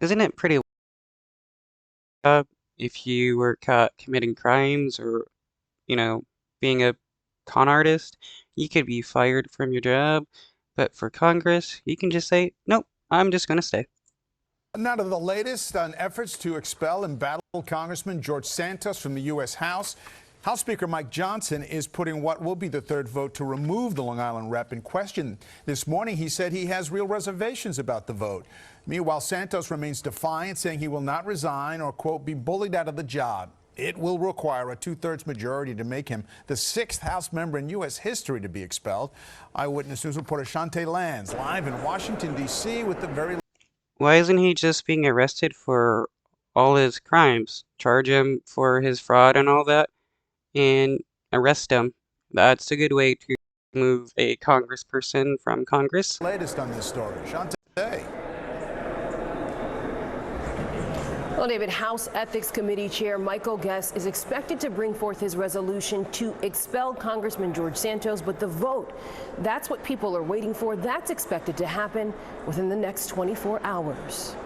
Isn't it pretty if you were caught committing crimes or, you know, being a con artist, you could be fired from your job, but for Congress, you can just say, nope, I'm just gonna stay. Now to the latest on efforts to expel embattled Congressman George Santos from the U.S. House. House Speaker Mike Johnson is putting what will be the third vote to remove the Long Island rep in question. This morning, he said he has real reservations about the vote. Meanwhile, Santos remains defiant, saying he will not resign or, quote, be bullied out of the job. It will require a two-thirds majority to make him the sixth House member in U.S. history to be expelled. Eyewitness News reporter Shantae Lands live in Washington, D.C. with the very Why isn't he just being arrested for all his crimes? Charge him for his fraud and all that, and arrest him. That's a good way to remove a congressperson from Congress. latest on this story. Shantae. Well, David, House Ethics Committee Chair Michael Guest is expected to bring forth his resolution to expel Congressman George Santos, but the vote, that's what people are waiting for. That's expected to happen within the next 24 hours.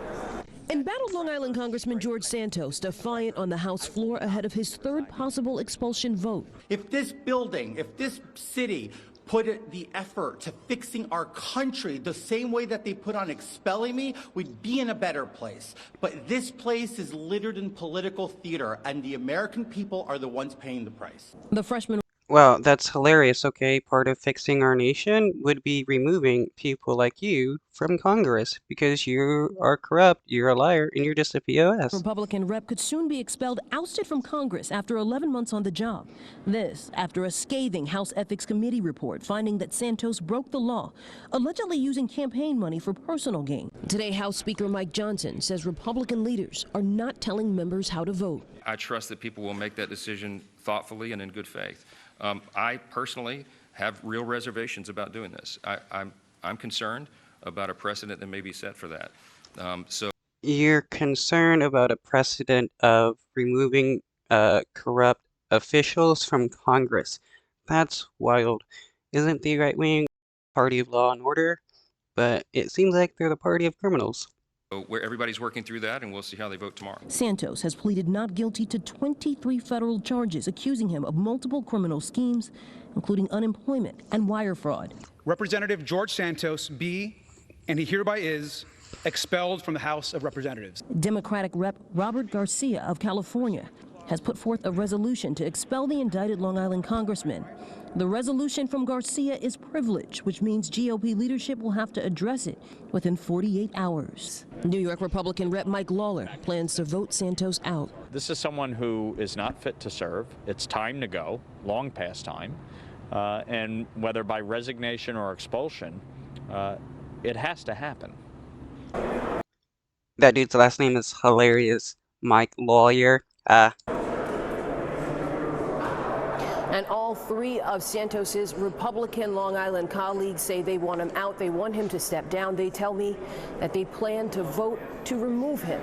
Embattled Long Island Congressman George Santos defiant on the House floor ahead of his third possible expulsion vote. If this building, if this city put the effort to fixing our country the same way that they put on expelling me, we'd be in a better place. But this place is littered in political theater, and the American people are the ones paying the price. The freshman. Well, that's hilarious, okay? Part of fixing our nation would be removing people like you from Congress because you are corrupt, you're a liar, and you're just a POS. Republican rep could soon be expelled, ousted from Congress after 11 months on the job. This after a scathing House Ethics Committee report finding that Santos broke the law, allegedly using campaign money for personal gain. Today, House Speaker Mike Johnson says Republican leaders are not telling members how to vote. I trust that people will make that decision thoughtfully and in good faith. I personally have real reservations about doing this. I'm concerned about a precedent that may be set for that. You're concerned about a precedent of removing corrupt officials from Congress. That's wild. Isn't the right wing party of law and order? But it seems like they're the party of criminals. Where everybody's working through that, and we'll see how they vote tomorrow. Santos has pleaded not guilty to 23 federal charges accusing him of multiple criminal schemes, including unemployment and wire fraud. Representative George Santos be, and he hereby is, expelled from the House of Representatives. Democratic Rep. Robert Garcia of California has put forth a resolution to expel the indicted Long Island congressman. The resolution from Garcia is privilege, which means GOP leadership will have to address it within 48 hours. New York Republican Rep. Mike Lawler plans to vote Santos out. This is someone who is not fit to serve. It's time to go, long past time. And whether by resignation or expulsion, it has to happen. That dude's last name is hilarious. Mike Lawyer. And all three of Santos's Republican Long Island colleagues say they want him out. They want him to step down. They tell me that they plan to vote to remove him.